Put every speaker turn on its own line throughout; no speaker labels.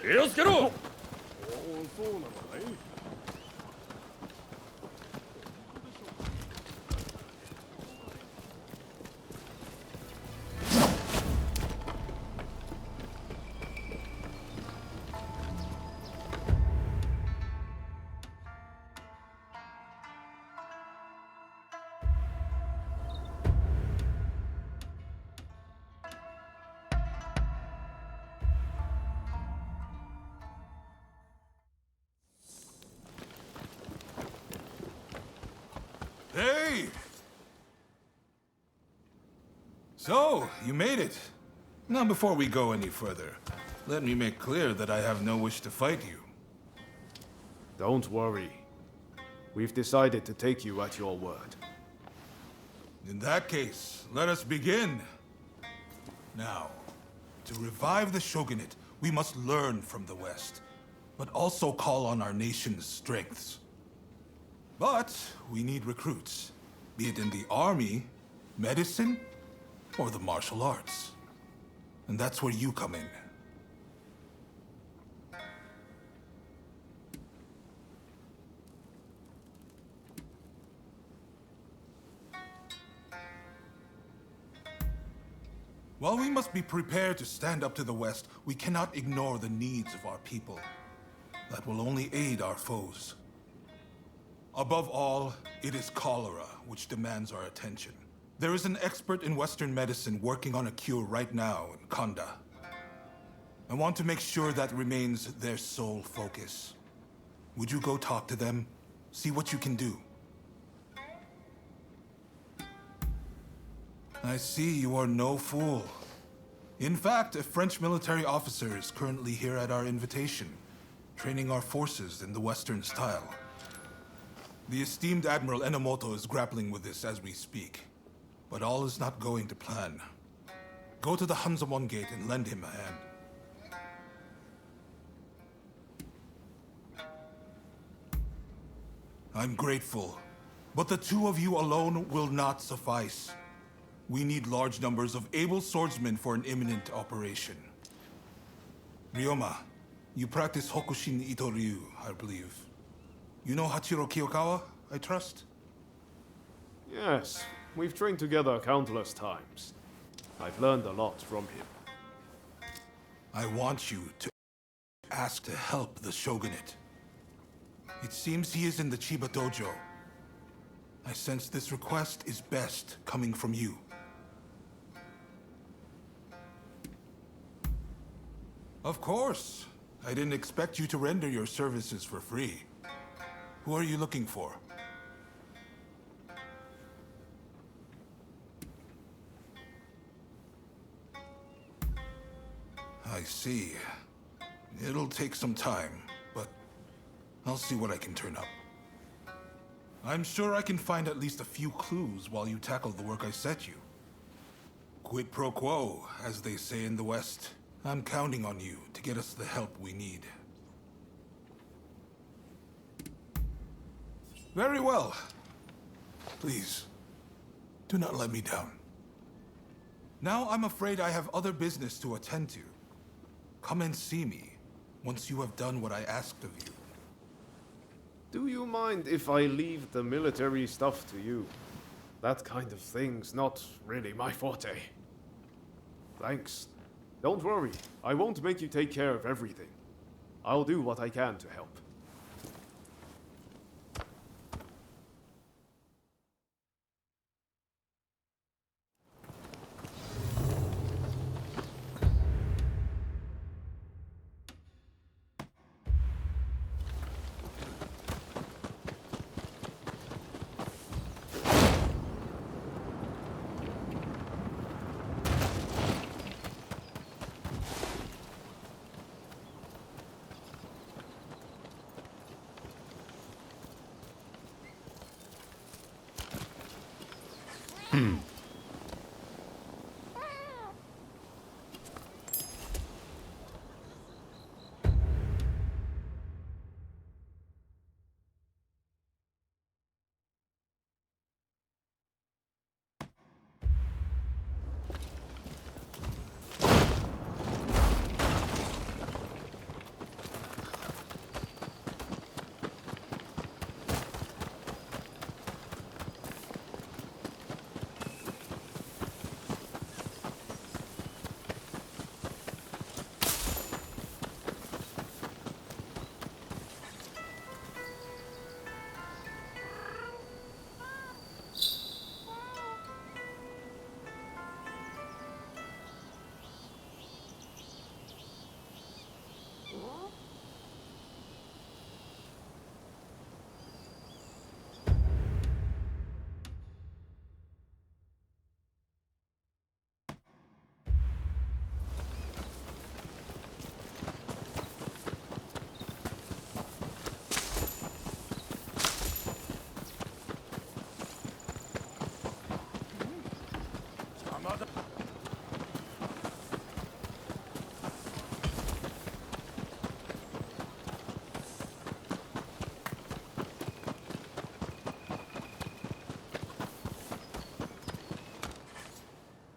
気をつけろ。
Hey! So, you made it. Now, before we go any further, let me make clear that I have no wish to fight you.
Don't worry. We've decided to take you at your word.
In that case, let us begin. Now, to revive the shogunate, we must learn from the West, but also call on our nation's strengths. But we need recruits, be it in the army, medicine, or the martial arts. And that's where you come in. While we must be prepared to stand up to the West, we cannot ignore the needs of our people. That will only aid our foes. Above all, it is cholera which demands our attention. There is an expert in Western medicine working on a cure right now in Kanda. I want to make sure that remains their sole focus. Would you go talk to them? See what you can do. I see you are no fool. In fact, a French military officer is currently here at our invitation, training our forces in the Western style. The esteemed Admiral Enomoto is grappling with this as we speak. But all is not going to plan. Go to the Hanzamon Gate and lend him a hand. I'm grateful, but the two of you alone will not suffice. We need large numbers of able swordsmen for an imminent operation. Ryoma, you practice Hokushin Ito-ryu, I believe. You know Hachiro Kiyokawa, I trust?
Yes, we've trained together countless times. I've learned a lot from him.
I want you to ask to help the shogunate. It seems he is in the Chiba dojo. I sense this request is best coming from you. Of course. I didn't expect you to render your services for free. Who are you looking for? I see. It'll take some time, but I'll see what I can turn up. I'm sure I can find at least a few clues while you tackle the work I set you. Quid pro quo, as they say in the West. I'm counting on you to get us the help we need. Very well. Please, do not let me down. Now I'm afraid I have other business to attend to. Come and see me once you have done what I asked of you.
Do you mind if I leave the military stuff to you? That kind of thing's not really my forte. Thanks. Don't worry, I won't make you take care of everything. I'll do what I can to help.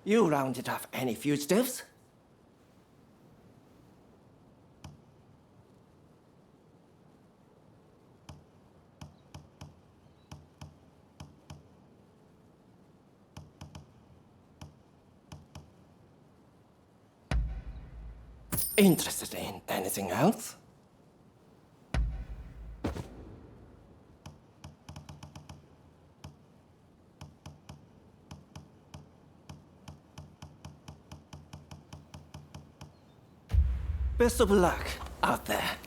You rounded off any fugitives? Interested in anything else? Best of luck out there.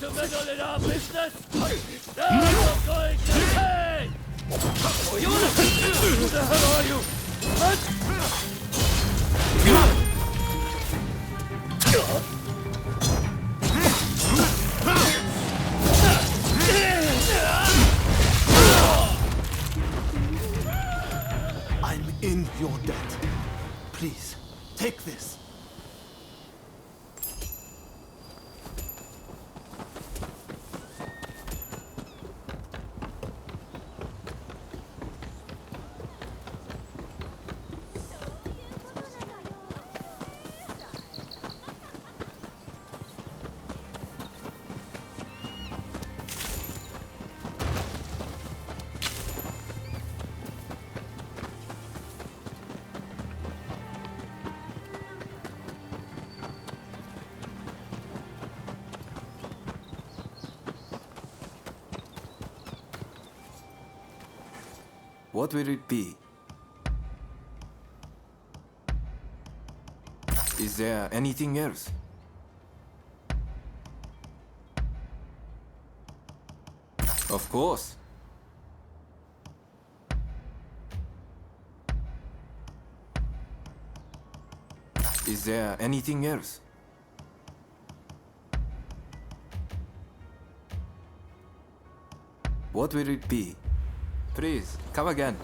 to meddle in our business? Now you're going to pay! Who the hell are you?
I'm in your debt. Please, take this. What will it be? Is there anything else? Of course. Is there anything else? What will it be? Please, come again.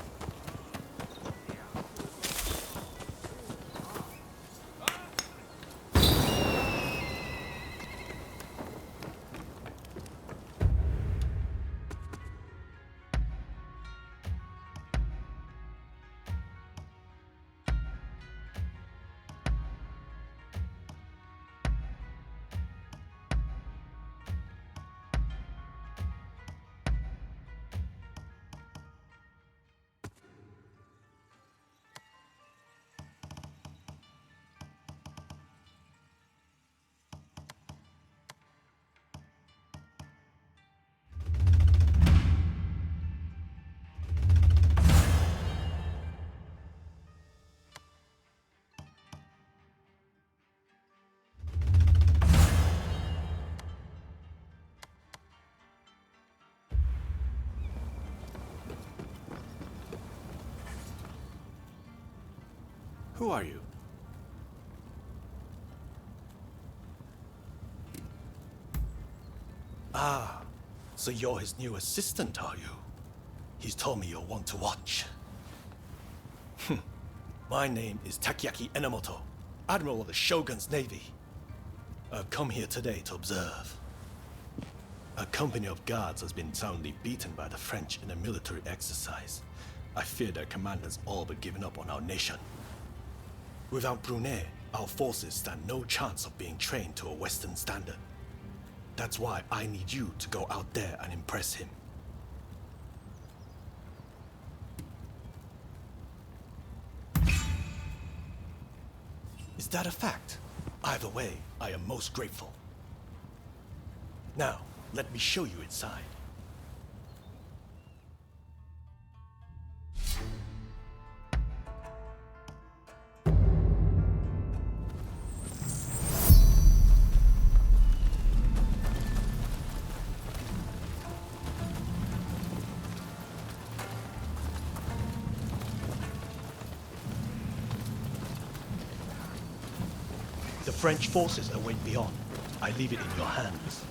Who are you? Ah, so you're his new assistant, are you? He's told me you're one to watch. My name is Takeaki Enomoto, Admiral of the Shogun's Navy. I've come here today to observe. A company of guards has been soundly beaten by the French in a military exercise. I fear their commanders all but given up on our nation. Without Brunei, our forces stand no chance of being trained to a Western standard. That's why I need you to go out there and impress him. Is that a fact? Either way, I am most grateful. Now, let me show you inside. The French forces await beyond. I leave it in your hands.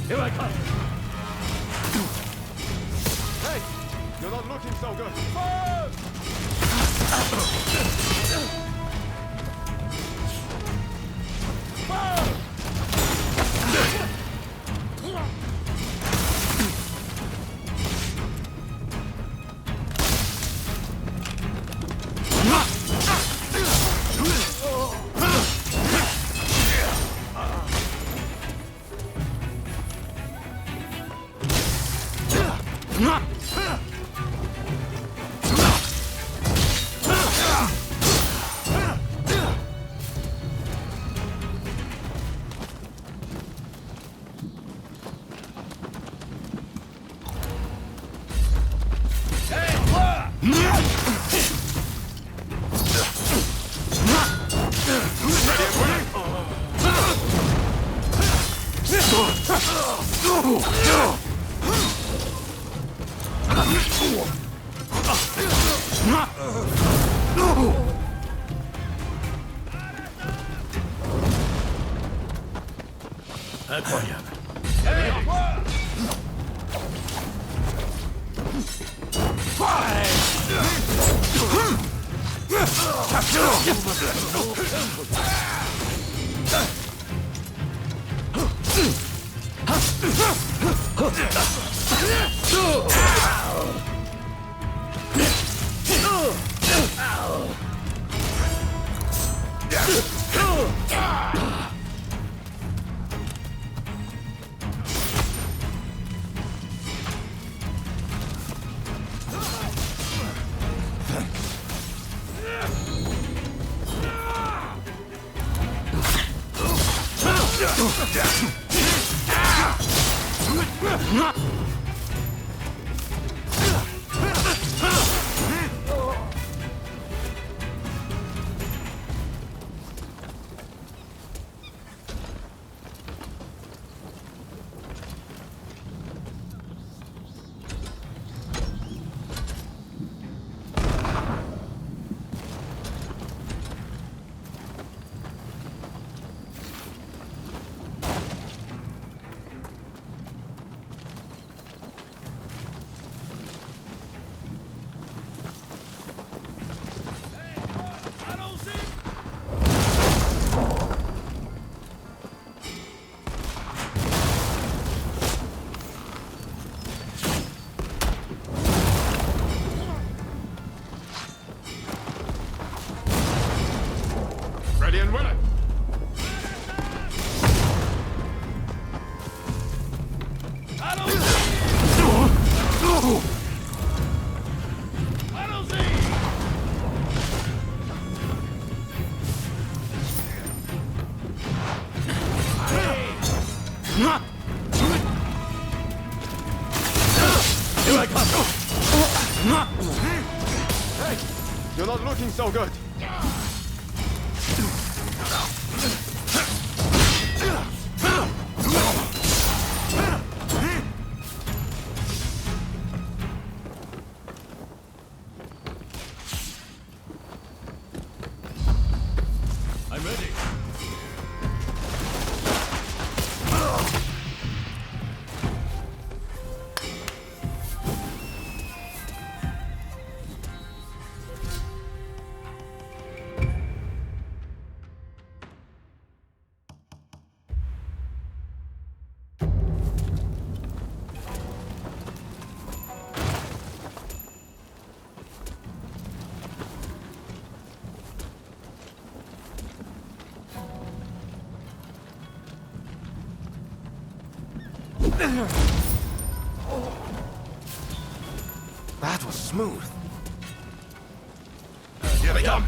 Here I come!
Hey! You're not looking so good. Ready and willing. Hey, you're not looking so good.
I'm ready.
That was smooth.
Here they come!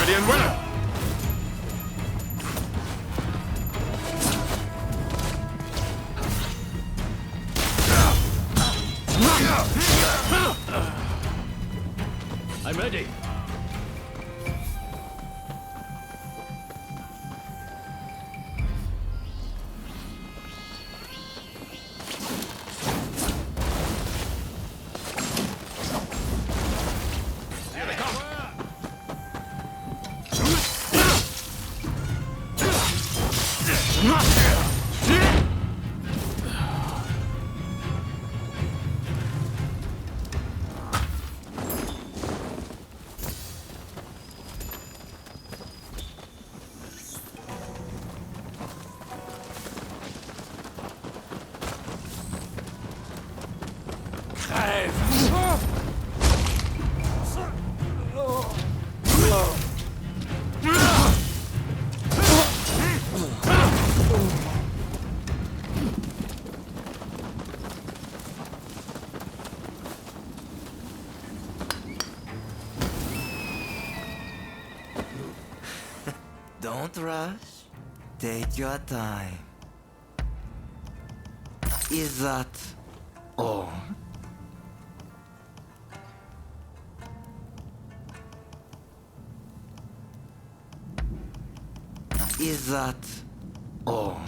Ready and winner!
I'm ready.
Don't rush. Take your time. Is that all? Is that all?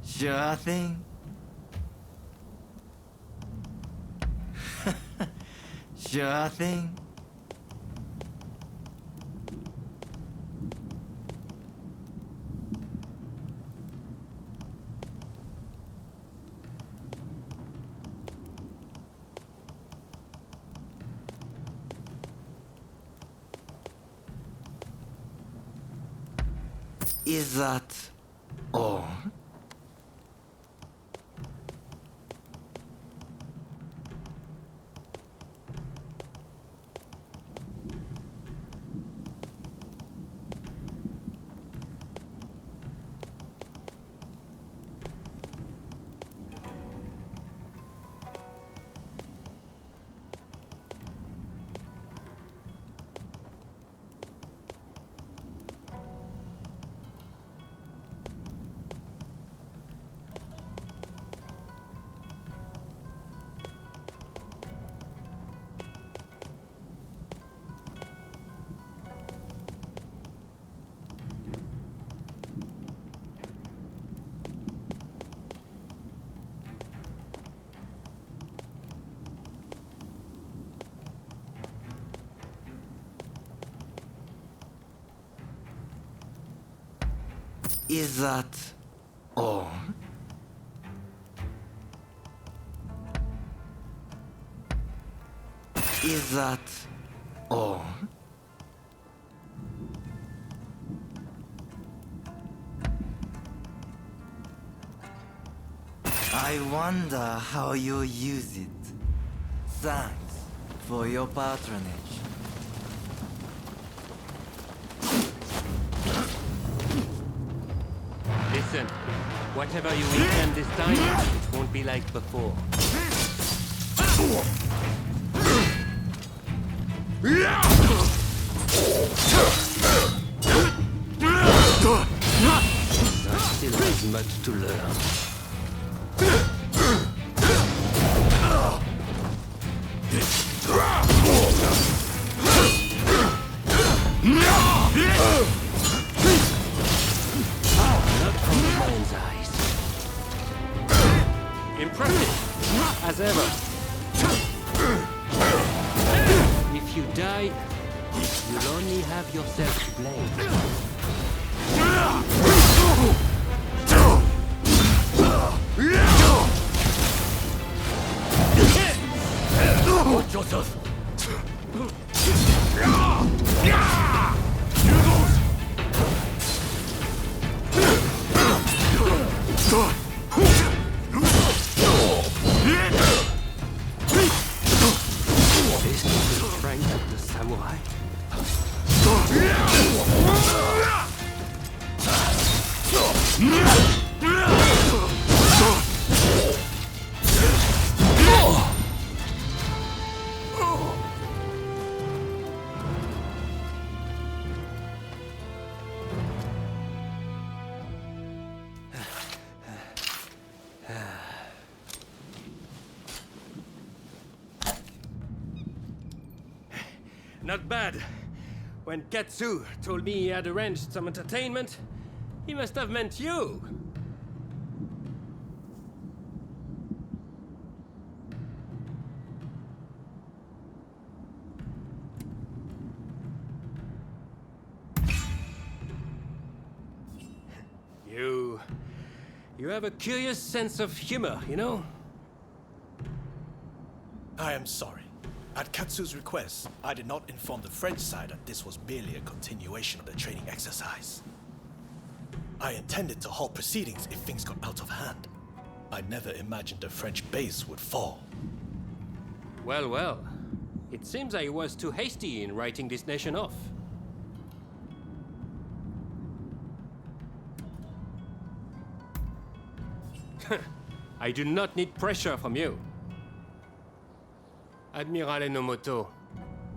Sure thing. Sure thing. Is that all? Is that all? Is that all? I wonder how you use it. Thanks for your patronage.
Whatever you intend this time, it won't be like before. There still is much to learn. Not from the mind's eyes. Impressive, as ever. If you die, you'll only have yourself to blame. Watch yourself! This is the strength of the samurai. Not bad. When Katsu told me he had arranged some entertainment, he must have meant you. You have a curious sense of humor, you know?
I am sorry. At Katsu's request, I did not inform the French side that this was merely a continuation of the training exercise. I intended to halt proceedings if things got out of hand. I never imagined the French base would fall.
Well, well. It seems I was too hasty in writing this nation off. I do not need pressure from you. Admiral Enomoto,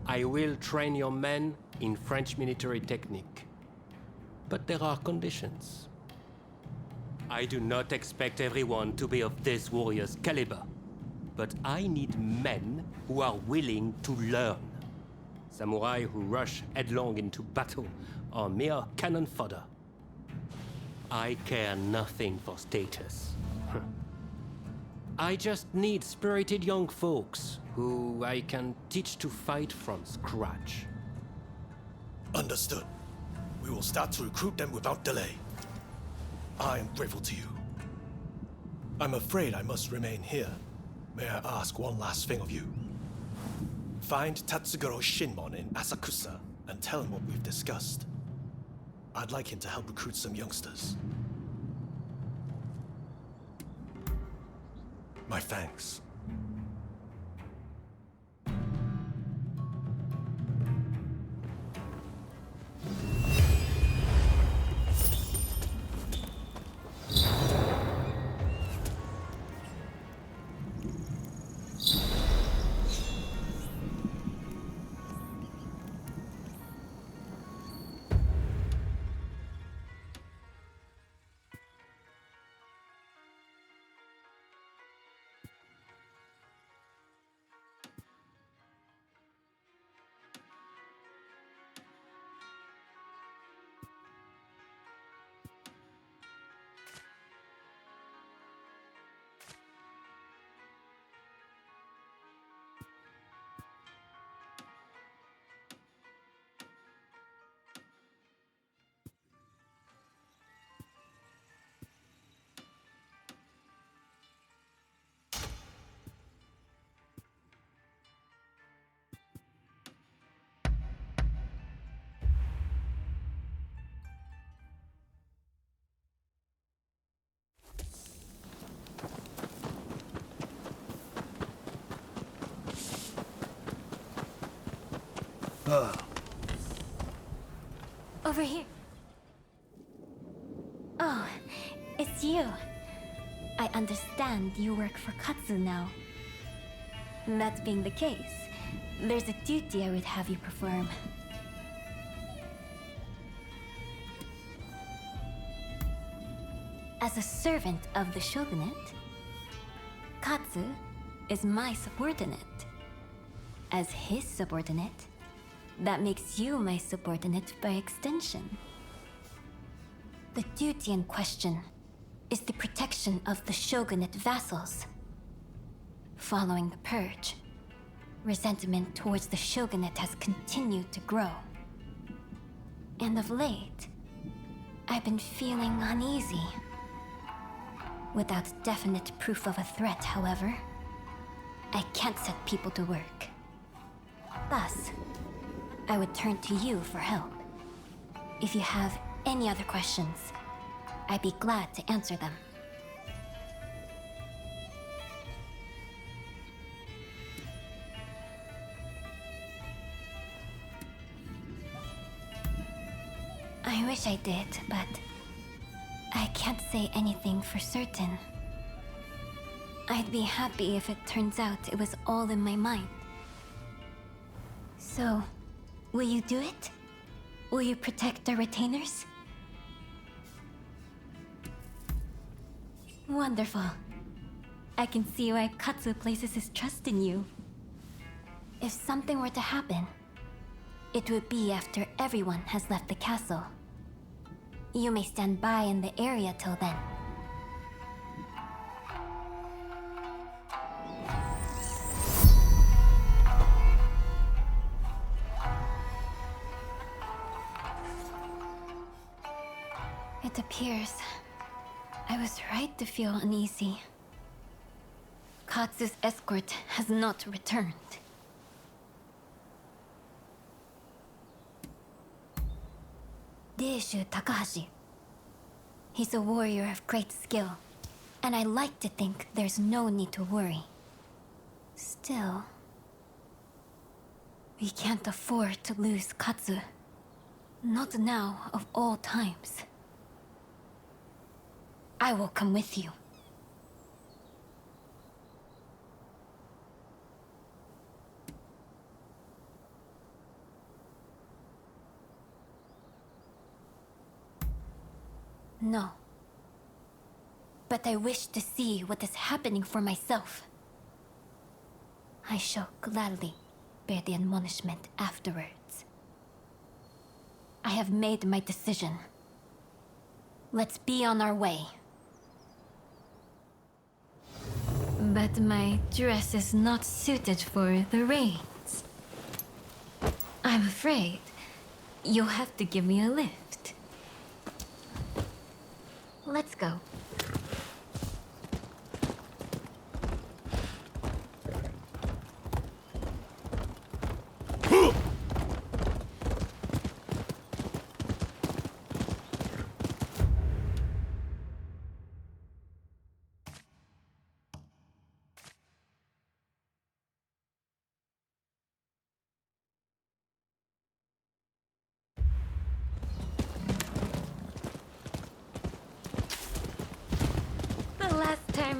I will train your men in French military technique. But there are conditions. I do not expect everyone to be of this warrior's caliber, but I need men who are willing to learn. Samurai who rush headlong into battle are mere cannon fodder. I care nothing for status. I just need spirited young folks who I can teach to fight from scratch.
Understood. We will start to recruit them without delay. I am grateful to you. I'm afraid I must remain here. May I ask one last thing of you? Find Tatsugoro Shinmon in Asakusa and tell him what we've discussed. I'd like him to help recruit some youngsters. My thanks.
Over here. Oh, it's you. I understand you work for Katsu now. That being the case, there's a duty I would have you perform. As a servant of the shogunate, Katsu is my subordinate. As his subordinate, that makes you my subordinate by extension. The duty in question is the protection of the shogunate vassals. Following the purge, resentment towards the shogunate has continued to grow. And of late, I've been feeling uneasy. Without definite proof of a threat, however, I can't set people to work. Thus, I would turn to you for help. If you have any other questions, I'd be glad to answer them. I wish I did, but I can't say anything for certain. I'd be happy if it turns out it was all in my mind. So, will you do it? Will you protect the retainers? Wonderful. I can see why Katsu places his trust in you. If something were to happen, it would be after everyone has left the castle. You may stand by in the area till then. It appears I was right to feel uneasy. Katsu's escort has not returned. Deishu Takahashi. He's a warrior of great skill, and I like to think there's no need to worry. Still, we can't afford to lose Katsu. Not now, of all times. I will come with you. No. But I wish to see what is happening for myself. I shall gladly bear the admonishment afterwards. I have made my decision. Let's be on our way. But my dress is not suited for the rains. I'm afraid you'll have to give me a lift. Let's go.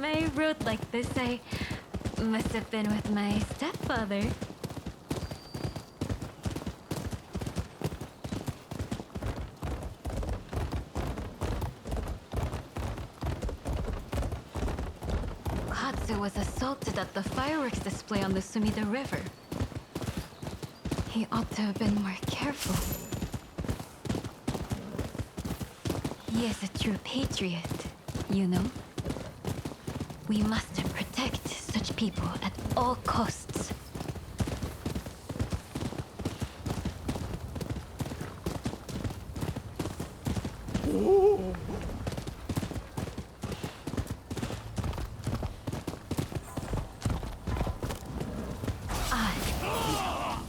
I wrote like this, I must have been with my stepfather. Katsu was assaulted at the fireworks display on the Sumida River. He ought to have been more careful. He is a true patriot, you know? We must protect such people at all costs.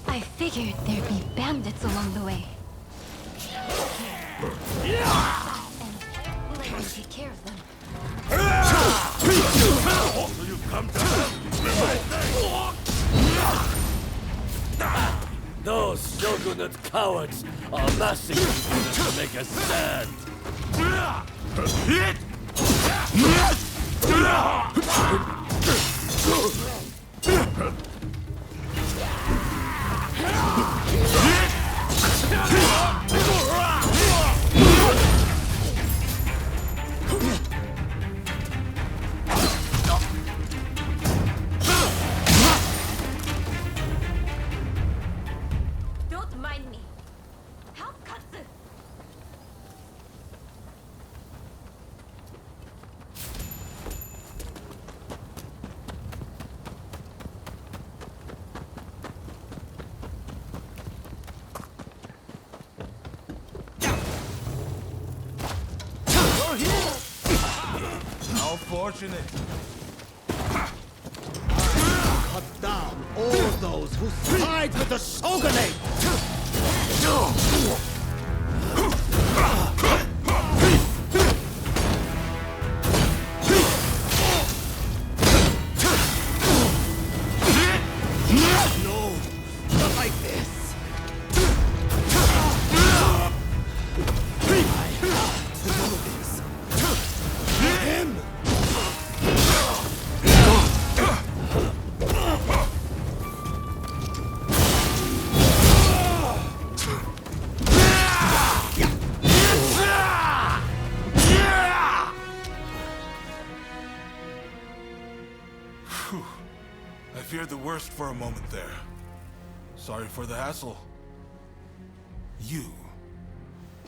I figured there'd be bandits along the way. And let me take care of them.
You come to those shogunate cowards are massing to make a stand.
Don't mind me. Help Katsu.
How fortunate.
Cut down all those who side with the shogunate! No, not like this. I have to do this. For him!
I feared the worst for a moment there. Sorry for the hassle.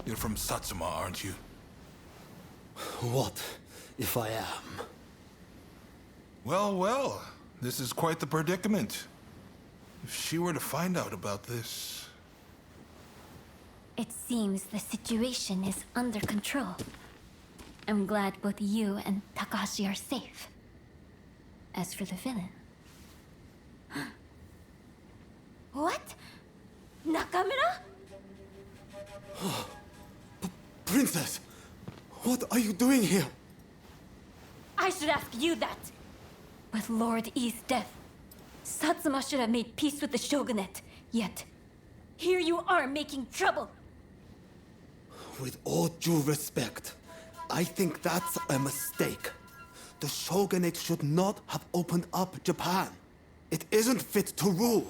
You're from Satsuma, aren't you?
What if I am?
Well, well, this is quite the predicament. If she were to find out about this...
It seems the situation is under control. I'm glad both you and Takahashi are safe. As for the villain... What? Nakamura?
Princess, what are you doing here?
I should ask you that. With Lord E's death, Satsuma should have made peace with the shogunate. Yet, here you are making trouble.
With all due respect, I think that's a mistake. The shogunate should not have opened up Japan. It isn't fit to rule.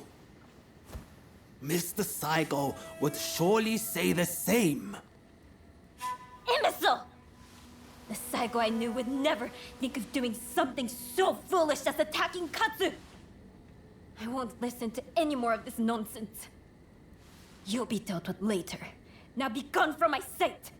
Mr. Saigo would surely say the same.
Imbecile! The Saigo I knew would never think of doing something so foolish as attacking Katsu! I won't listen to any more of this nonsense. You'll be dealt with later. Now be gone from my sight!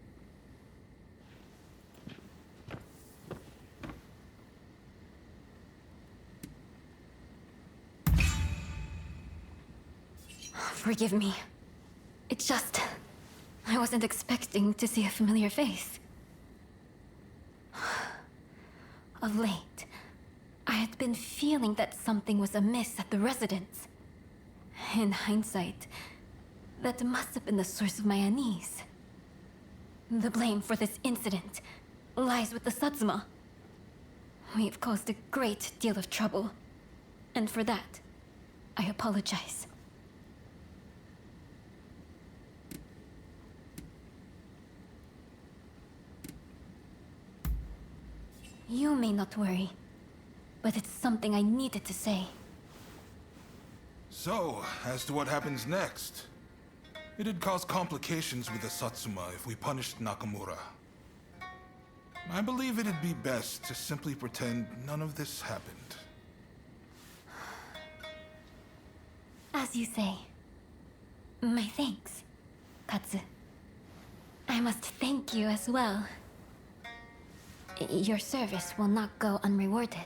Forgive me. It's just... I wasn't expecting to see a familiar face. Of late, I had been feeling that something was amiss at the residence. In hindsight, that must have been the source of my unease. The blame for this incident lies with the Satsuma. We've caused a great deal of trouble, and for that, I apologize. You may not worry, but it's something I needed to say.
So, as to what happens next. It'd cause complications with the Satsuma if we punished Nakamura. I believe it'd be best to simply pretend none of this happened.
As you say. My thanks, Katsu. I must thank you as well. Your service will not go unrewarded.